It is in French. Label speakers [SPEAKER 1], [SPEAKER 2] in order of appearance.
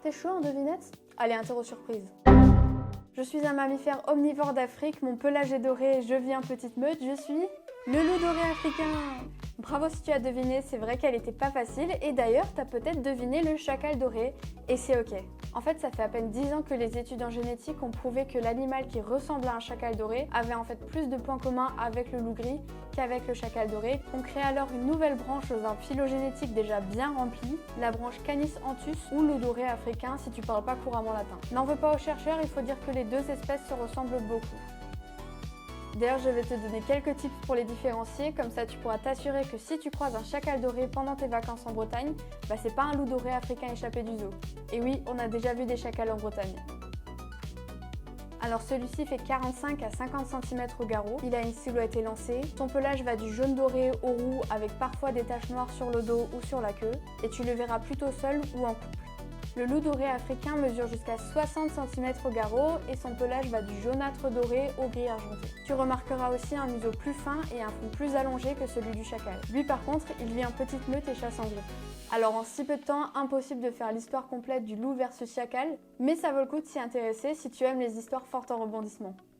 [SPEAKER 1] T'es chaud en devinette? Allez, interro surprise. Je suis un mammifère omnivore d'Afrique, mon pelage est doré et je vis en petite meute, je suis le loup doré africain. Bravo si tu as deviné, c'est vrai qu'elle était pas facile et d'ailleurs t'as peut-être deviné le chacal doré et c'est ok. En fait ça fait à peine 10 ans que les études en génétique ont prouvé que l'animal qui ressemble à un chacal doré avait en fait plus de points communs avec le loup gris qu'avec le chacal doré. On crée alors une nouvelle branche dans un phylogénétique déjà bien rempli, la branche Canis anthus ou loup doré africain si tu parles pas couramment latin. N'en veux pas aux chercheurs, il faut dire que les deux espèces se ressemblent beaucoup. D'ailleurs, je vais te donner quelques tips pour les différencier, comme ça tu pourras t'assurer que si tu croises un chacal doré pendant tes vacances en Bretagne, bah c'est pas un loup doré africain échappé du zoo. Et oui, on a déjà vu des chacals en Bretagne. Alors celui-ci fait 45 à 50 cm au garrot, il a une silhouette élancée, son pelage va du jaune doré au roux avec parfois des taches noires sur le dos ou sur la queue, et tu le verras plutôt seul ou en couple. Le loup doré africain mesure jusqu'à 60 cm au garrot et son pelage va du jaunâtre doré au gris argenté. Tu remarqueras aussi un museau plus fin et un front plus allongé que celui du chacal. Lui par contre, il vit en petite meute et chasse en groupe. Alors en si peu de temps, impossible de faire l'histoire complète du loup versus chacal, mais ça vaut le coup de s'y intéresser si tu aimes les histoires fortes en rebondissement.